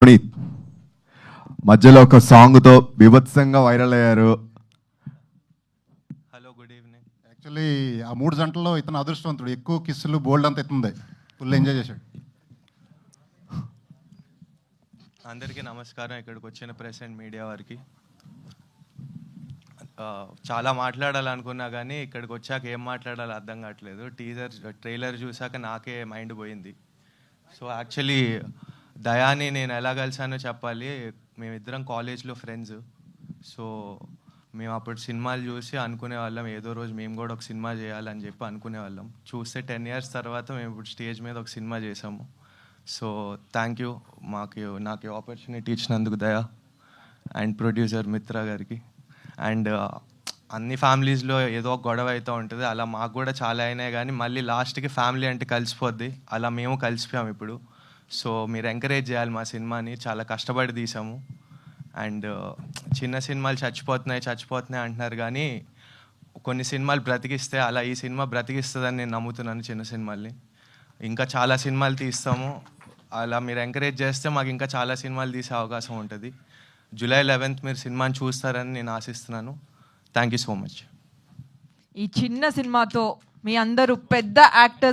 పునీత్ మధ్యలో ఒక సాంగ్తో బీభత్సంగా వైరల్ అయ్యారు. Hello, good evening. యాక్చువల్లీ ఆ 3 గంటల్లో ఇతను అదృష్టవంతుడు. ఎక్కువ కిస్సులు బోల్డ్ అంత ఎత్తుంది, ఫుల్ ఎంజాయ్ చేశాడు. అందరికీ నమస్కారం. ఇక్కడికి వచ్చిన ప్రెస్ అండ్ మీడియా వారికి. చాలా మాట్లాడాలనుకున్నా కానీ ఇక్కడికి వచ్చాక ఏం మాట్లాడాలో అర్థం కావట్లేదు. ట్రైలర్ చూసాక నాకే మైండ్ పోయింది. సో యాక్చువల్లీ దయాని నేను ఎలా కలిసానో చెప్పాలి. మేమిద్దరం కాలేజ్లో ఫ్రెండ్స్. సో మేము అప్పుడు సినిమాలు చూసి అనుకునే వాళ్ళం ఏదో రోజు మేము కూడా ఒక సినిమా చేయాలని చెప్పి అనుకునే వాళ్ళం. చూస్తే 10 years తర్వాత మేము ఇప్పుడు స్టేజ్ మీద ఒక సినిమా చేసాము. సో థ్యాంక్ యూ నాకు ఆపర్చునిటీ ఇచ్చినందుకు దయా అండ్ ప్రొడ్యూసర్ మిత్రా గారికి. అండ్ అన్ని ఫ్యామిలీస్లో ఏదో ఒక గొడవ అవుతూ ఉంటుంది. అలా మాకు కూడా చాలా అయినాయి, కానీ మళ్ళీ లాస్ట్కి ఫ్యామిలీ అంటే కలిసిపోద్ది. అలా మేము కలిసిపోయాము ఇప్పుడు. సో మీరు ఎంకరేజ్ చేయాలి మా సినిమాని. చాలా కష్టపడి తీసాము. అండ్ చిన్న సినిమాలు చచ్చిపోతున్నాయి అంటున్నారు, కానీ కొన్ని సినిమాలు బ్రతికిస్తే అలా ఈ సినిమా బ్రతికిస్తుందని నేను నమ్ముతున్నాను. చిన్న సినిమాల్ని ఇంకా చాలా సినిమాలు తీస్తాము. అలా మీరు ఎంకరేజ్ చేస్తే మాకు ఇంకా చాలా సినిమాలు తీసే అవకాశం ఉంటుంది. July 11th మీరు సినిమాని చూస్తారని నేను ఆశిస్తున్నాను. Thank you so much. ఈ చిన్న సినిమాతో మీ అందరూ పెద్ద యాక్టర్స్